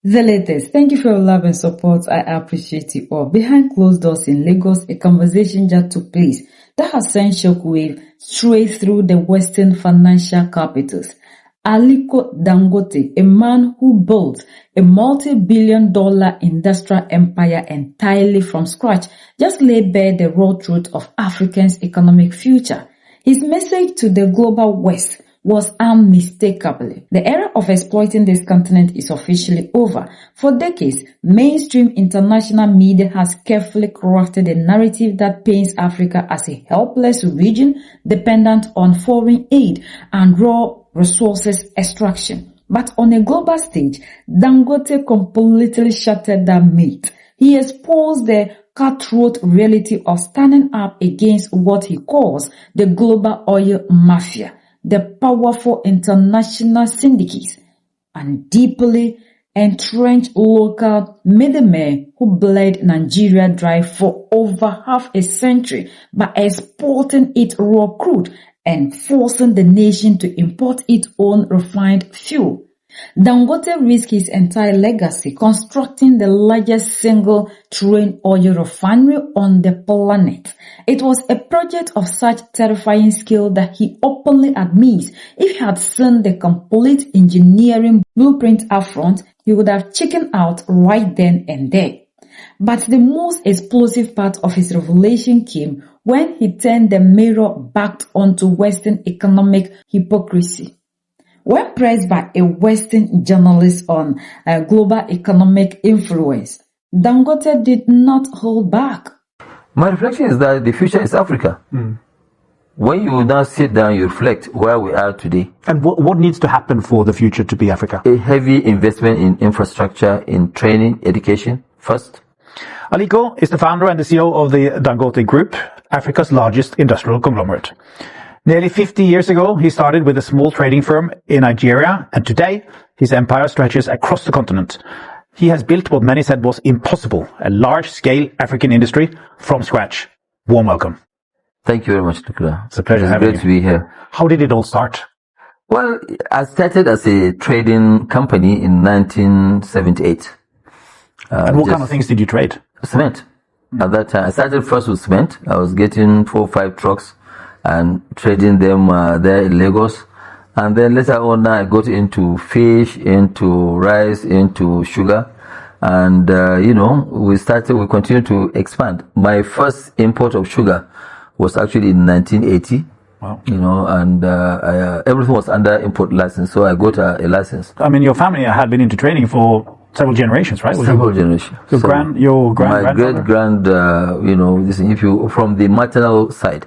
The latest. Thank you for your love and support. I appreciate it all. Behind closed doors in Lagos, a conversation just took place that has sent shockwave straight through the Western financial capitals. Aliko Dangote, a man who built a multi-billion-dollar industrial empire entirely from scratch, just laid bare the raw truth of Africa's economic future. His message to the global West was unmistakably: the era of exploiting this continent is officially over. For decades, mainstream international media has carefully crafted a narrative that paints Africa as a helpless region dependent on foreign aid and raw resources extraction. But on a global stage, Dangote completely shattered that myth. He exposed the cutthroat reality of standing up against what he calls the global oil mafia, the powerful international syndicates, and deeply entrenched local middlemen who bled Nigeria dry for over half a century by exporting its raw crude and forcing the nation to import its own refined fuel. Dangote risked his entire legacy constructing the largest single train oil refinery on the planet. It was a project of such terrifying scale that he openly admits if he had seen the complete engineering blueprint up front, he would have chickened out right then and there. But the most explosive part of his revelation came when he turned the mirror back onto Western economic hypocrisy. When pressed by a Western journalist on global economic influence, Dangote did not hold back. My reflection is that the future is Africa. When you now sit down, you reflect where we are today. And what needs to happen for the future to be Africa? A heavy investment in infrastructure, in training, education, first. Aliko is the founder and the CEO of the Dangote Group, Africa's largest industrial conglomerate. Nearly 50 years ago, he started with a small trading firm in Nigeria, and today his empire stretches across the continent. He has built what many said was impossible, a large-scale African industry from scratch. Warm welcome. Thank you very much, Nicola. It's a pleasure having you. Great to be here. How did it all start? Well, I started as a trading company in 1978. And what kind of things did you trade? Cement. At that time, I started first with cement. I was getting 4 or 5 trucks and trading them there in Lagos. And then later on, I got into fish, into rice, into sugar. And, we continued to expand. My first import of sugar was actually in 1980. Wow. And everything was under import license. So I got a license. I mean, your family had been into trading for several generations, right? Several generations. Your my great-grand, from the maternal side,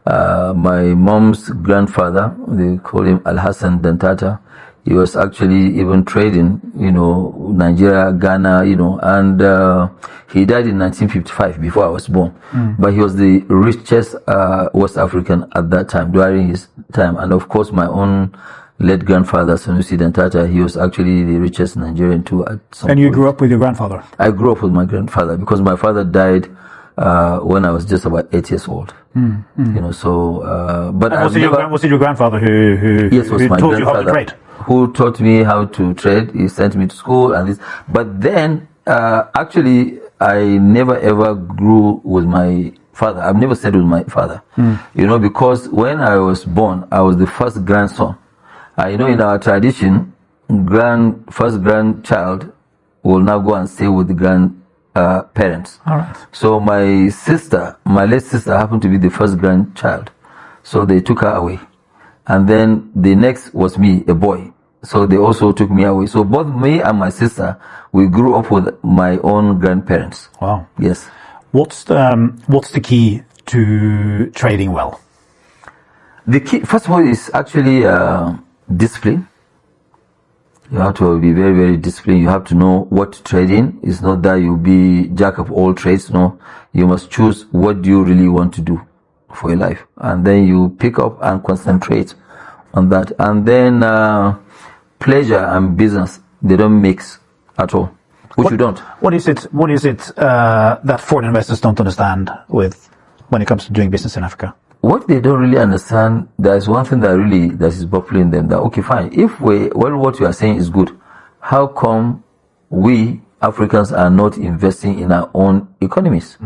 my mom's grandfather, they call him Al-Hassan Dantata. He was actually even trading, Nigeria, Ghana, and he died in 1955 before I was born. But he was the richest West African at that time, during his time. And of course, my own late grandfather, Sanusi Dantata, he was actually the richest Nigerian too at some point. And you grew up with your grandfather? I grew up with my grandfather because my father died when I was just about 8 years old. But was it your grandfather who taught you how to trade? Who taught me how to trade. He sent me to school and this. But then, actually, I never ever grew with my father. I've never stayed with my father. Because when I was born, I was the first grandson. In our tradition, first grandchild will now go and stay with the grandparents. All right. So my late sister happened to be the first grandchild. So they took her away. And then the next was me, a boy. So they also took me away. So both me and my sister, we grew up with my own grandparents. Wow. Yes. What's the key to trading well? The key, first of all, is actually discipline. You have to be very, very disciplined. You have to know what to trade in. It's not that you be jack of all trades. No, you must choose what do you really want to do for your life, and then you pick up and concentrate on that. And then pleasure and business, they don't mix at all. You don't. What is it that foreign investors don't understand when it comes to doing business in Africa? What they don't really understand, there is one thing that is popular in them, that okay, fine, if what you are saying is good, how come we Africans are not investing in our own economies.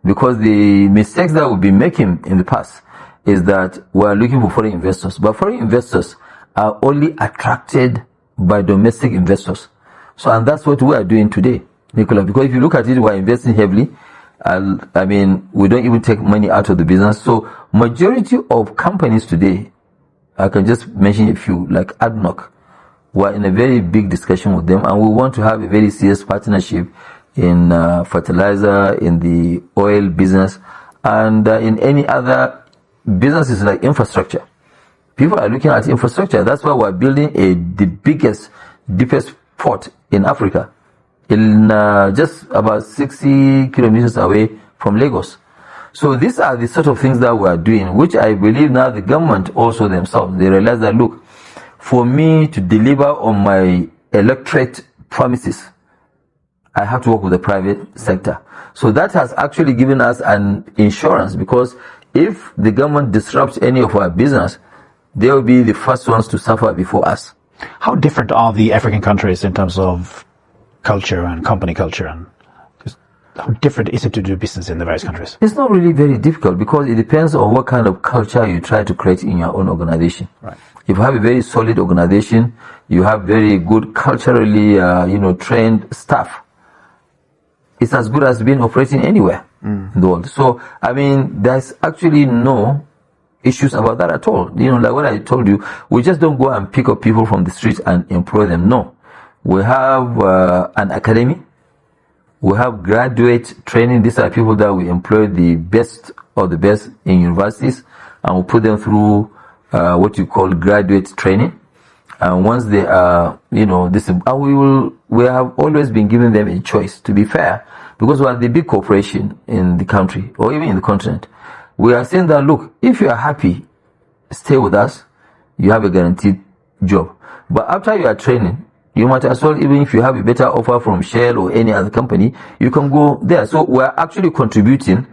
Because the mistakes that we've been making in the past is that we're looking for foreign investors. But foreign investors are only attracted by domestic investors. So, and that's what we are doing today, Nicola. Because if you look at it, we're investing heavily. I mean, we don't even take money out of the business. So, majority of companies today, I can just mention a few, like ADNOC. We're in a very big discussion with them, and we want to have a very serious partnership in fertilizer, in the oil business, and in any other businesses like infrastructure. People are looking at infrastructure. That's why we're building the biggest, deepest port in Africa, in just about 60 kilometers away from Lagos. So these are the sort of things that we are doing, which I believe now the government also themselves, they realize that, look, for me to deliver on my electorate promises, I have to work with the private sector. So that has actually given us an insurance, because if the government disrupts any of our business, they will be the first ones to suffer before us. How different are the African countries in terms of culture and company culture, and just how different is it to do business in the various countries? It's not really very difficult, because it depends on what kind of culture you try to create in your own organization. Right. If you have a very solid organization, you have very good culturally, trained staff, it's as good as being operating anywhere in the world. So, I mean, there's actually no issues about that at all. Like what I told you, we just don't go and pick up people from the streets and employ them. No. We have an academy. We have graduate training. These are people that we employ, the best of the best in universities, and we put them through what you call graduate training. And once they are, we have always been giving them a choice, to be fair, because we are the big corporation in the country, or even in the continent. We are saying that, look, if you are happy, stay with us, you have a guaranteed job. But after you are training, you might as well, even if you have a better offer from Shell or any other company, you can go there. So we are actually contributing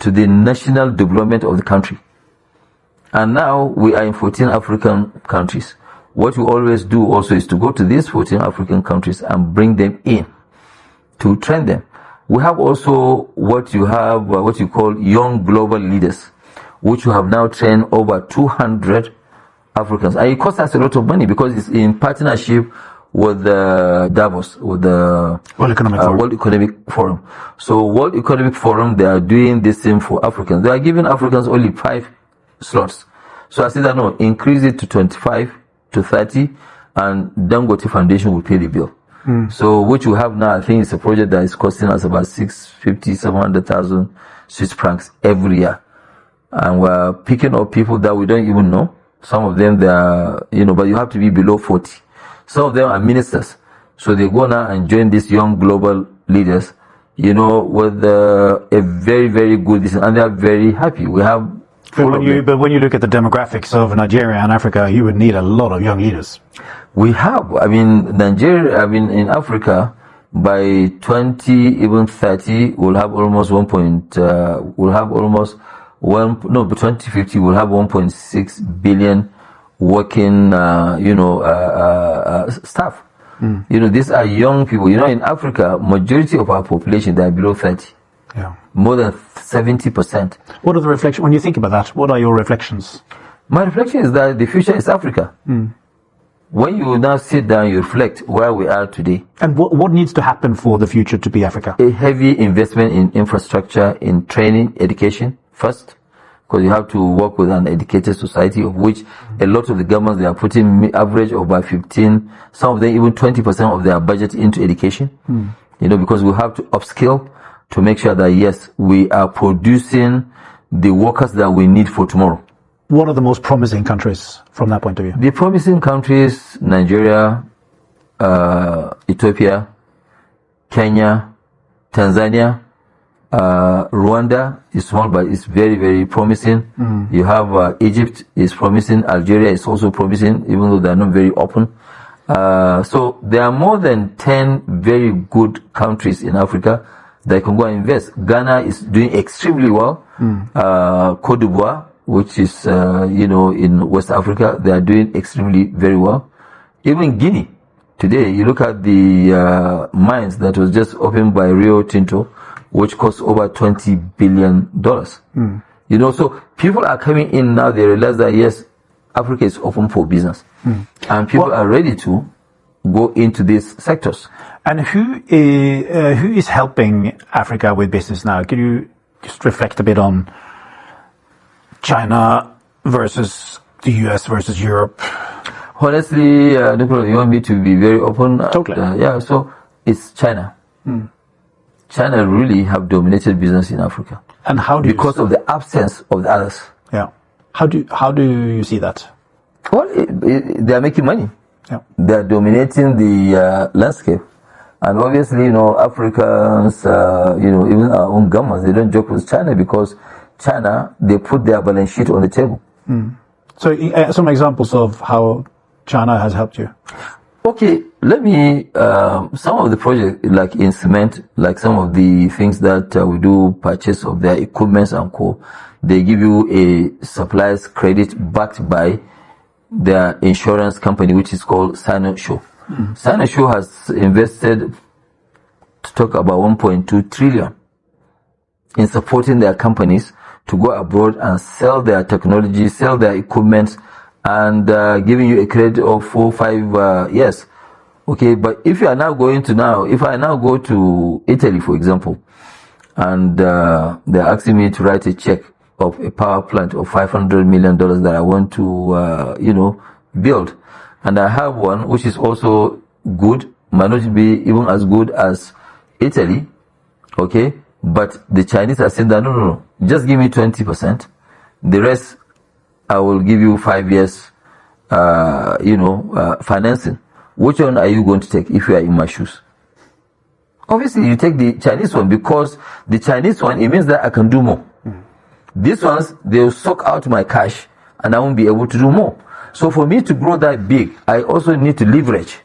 to the national development of the country. And now we are in 14 African countries. What we always do also is to go to these 14 African countries and bring them in to train them. We have also what you call young global leaders, which we have now trained over 200 Africans. And it costs us a lot of money, because it's in partnership with Davos, with the World Economic Forum. So World Economic Forum, they are doing the same for Africans. They are giving Africans only 5 slots. So I said that, no, increase it to 25 to 30, and Dangote Foundation will pay the bill. So which we have now, I think it's a project that is costing us about 700,000 Swiss francs every year. And we're picking up people that we don't even know. Some of them, they are, but you have to be below 40. Some of them are ministers. So they go now and join these young global leaders, with a very, very good, and they are very happy. We have. But when you look at the demographics of Nigeria and Africa, you would need a lot of young leaders. We have. Nigeria, in Africa, by 2030, we'll have almost by 2050, we'll have 1.6 billion working, staff. These are young people. In Africa, majority of our population, they are below 30. Yeah. More than 70%. What are the reflections, when you think about that, what are your reflections? My reflection is that the future is Africa. When you now sit down, you reflect where we are today. And what needs to happen for the future to be Africa? A heavy investment in infrastructure, in training, education first, because you have to work with an educated society, of which a lot of the governments, they are putting average of about 15, some of them even 20% of their budget into education. Because we have to upskill to make sure that, yes, we are producing the workers that we need for tomorrow. What are the most promising countries from that point of view? The promising countries, Nigeria, Ethiopia, Kenya, Tanzania, Rwanda is small, but it's very, very promising. You have Egypt is promising. Algeria is also promising, even though they're not very open. So there are more than 10 very good countries in Africa that can go and invest. Ghana is doing extremely well. Cote d'Ivoire, which is, in West Africa, they are doing extremely very well. Even Guinea Today, you look at the mines that was just opened by Rio Tinto, which cost over $20 billion. You know, so people are coming in now, they realize that yes, Africa is open for business. And people are ready to go into these sectors. And who is helping Africa with business now? Can you just reflect a bit on China versus the US versus Europe? Honestly, Nicola, you want me to be very open? Totally. Yeah, so it's China. China really have dominated business in Africa. And how do because of the absence of the others. Yeah. How do you see that? Well, they are making money. Yeah. They are dominating the landscape. And obviously, you know, Africans, you know, even our own governments, they don't joke with China because China, they put their balance sheet on the table. So some examples of how China has helped you. Okay, let me, some of the projects, like in cement, like some of the things that we do purchase of their equipment and co, they give you a suppliers credit backed by their insurance company, which is called Sinosure. Sinosure has invested, to talk about 1.2 trillion in supporting their companies to go abroad and sell their technology, sell their equipment, and giving you a credit of 4 or 5 years. Okay, but if I now go to Italy, for example, and they're asking me to write a check of a power plant of $500 million that I want to, you know, build. And I have one which is also good, might not be even as good as Italy, okay? But the Chinese are saying that, no, just give me 20%. The rest, I will give you 5 years, you know, financing. Which one are you going to take if you are in my shoes? Obviously, you take the Chinese one because the Chinese one, it means that I can do more. These ones, they'll suck out my cash and I won't be able to do more. So for me to grow that big, I also need to leverage.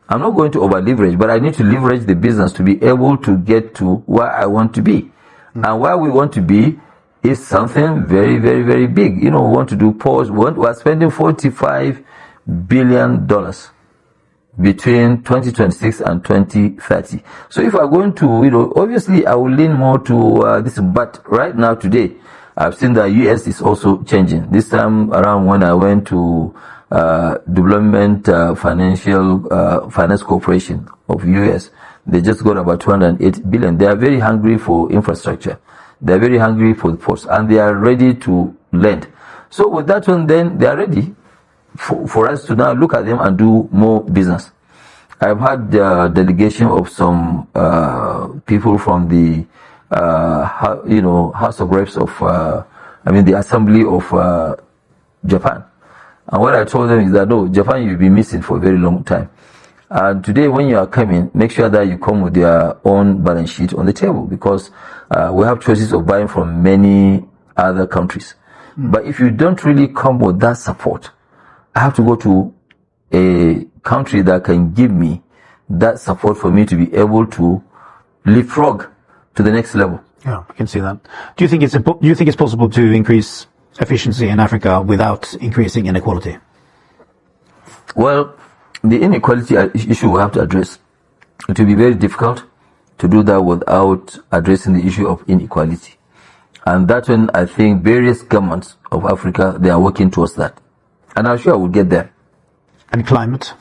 I'm not going to over leverage, but I need to leverage the business to be able to get to where I want to be. And where we want to be is something very, very, very big. You know, we want to do ports. We're spending $45 billion between 2026 and 2030. So if we're going to, you know, obviously I will lean more to this, but right now today, I've seen that US is also changing. This time around when I went to Development Finance Corporation of US, they just got about 208 billion. They are very hungry for infrastructure. They are very hungry for the ports and they are ready to lend. So with that one, then they are ready for us to now look at them and do more business. I've had the delegation of some people from the you know, House of Reps of the Assembly of Japan. And what I told them is that no, Japan you'll be missing for a very long time. And today when you are coming, make sure that you come with your own balance sheet on the table because we have choices of buying from many other countries. But if you don't really come with that support, I have to go to a country that can give me that support for me to be able to leapfrog to the next level. Yeah, I can see that. Do you think it's possible to increase efficiency in Africa without increasing inequality? Well, the inequality issue we have to address. It will be very difficult to do that without addressing the issue of inequality. And that one, I think various governments of Africa, they are working towards that. And I'm sure I will get there. And climate?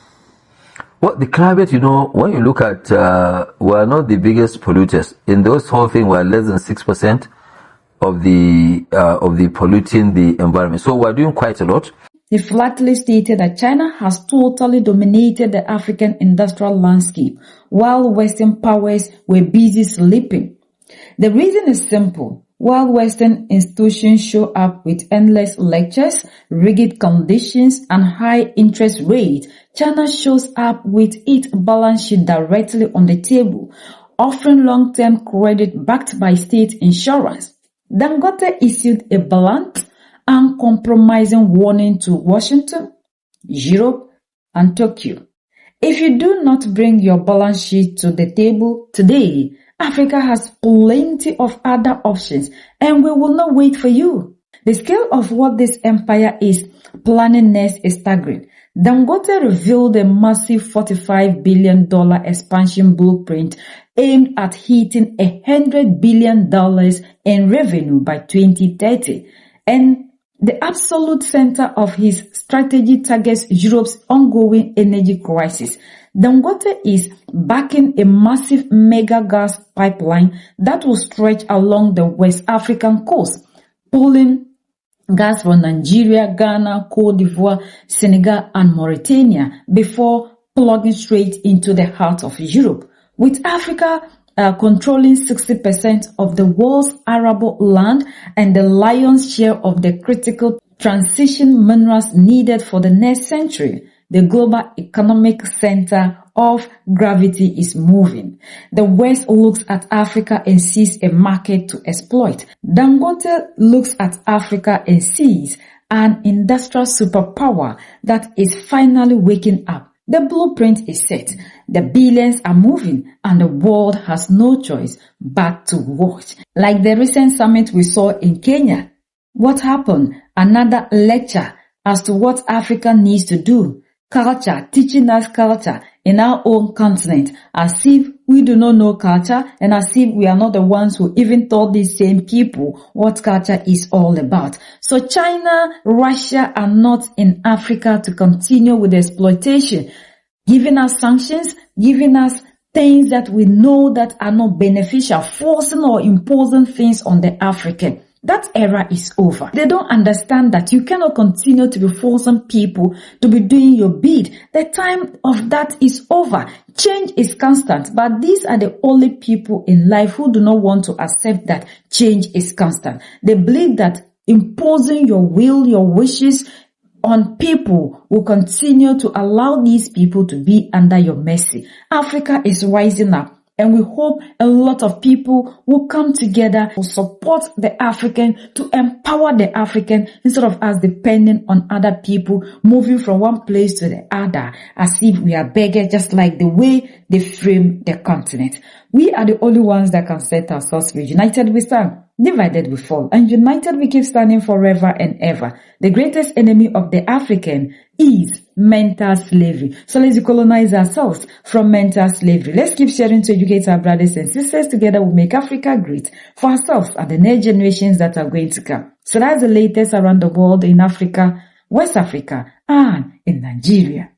Well, the climate, you know, when you look at, we're not the biggest polluters. In those whole thing, we're less than 6% of the polluting the environment. So we're doing quite a lot. He flatly stated that China has totally dominated the African industrial landscape, while Western powers were busy sleeping. The reason is simple. While Western institutions show up with endless lectures, rigid conditions, and high interest rates, China shows up with its balance sheet directly on the table, offering long-term credit backed by state insurance. Dangote issued a blunt, uncompromising warning to Washington, Europe, and Tokyo. If you do not bring your balance sheet to the table today, Africa has plenty of other options and we will not wait for you. The scale of what this empire is planning next is staggering. Dangote revealed a massive $45 billion expansion blueprint aimed at hitting $100 billion in revenue by 2030. And the absolute center of his strategy targets Europe's ongoing energy crisis. Dangote is backing a massive mega gas pipeline that will stretch along the West African coast, pulling gas from Nigeria, Ghana, Cote d'Ivoire, Senegal, and Mauritania before plugging straight into the heart of Europe. With Africa controlling 60% of the world's arable land and the lion's share of the critical transition minerals needed for the next century, the global economic center of gravity is moving. The West looks at Africa and sees a market to exploit. Dangote looks at Africa and sees an industrial superpower that is finally waking up. The blueprint is set, the billions are moving, and the world has no choice but to watch. Like the recent summit we saw in Kenya. What happened? Another lecture as to what Africa needs to do. Culture, teaching us culture in our own continent, as if we do not know culture and as if we are not the ones who even taught these same people what culture is all about. So China, Russia are not in Africa to continue with the exploitation, giving us sanctions, giving us things that we know that are not beneficial, forcing or imposing things on the African. That era is over. They don't understand that you cannot continue to be forcing people to be doing your bid. The time of that is over. Change is constant, but these are the only people in life who do not want to accept that change is constant. They believe that imposing your will, your wishes on people will continue to allow these people to be under your mercy. Africa is rising up. And we hope a lot of people will come together to support the African, to empower the African, instead of us depending on other people, moving from one place to the other, as if we are beggars, just like the way they frame the continent. We are the only ones that can set ourselves free. United we stand, divided we fall, and united we keep standing forever and ever. The greatest enemy of the African is mental slavery. So let's decolonize ourselves from mental slavery. Let's keep sharing to educate our brothers and sisters. Together we'll make Africa great for ourselves and the next generations that are going to come. So that's the latest around the world in Africa, West Africa, and in Nigeria.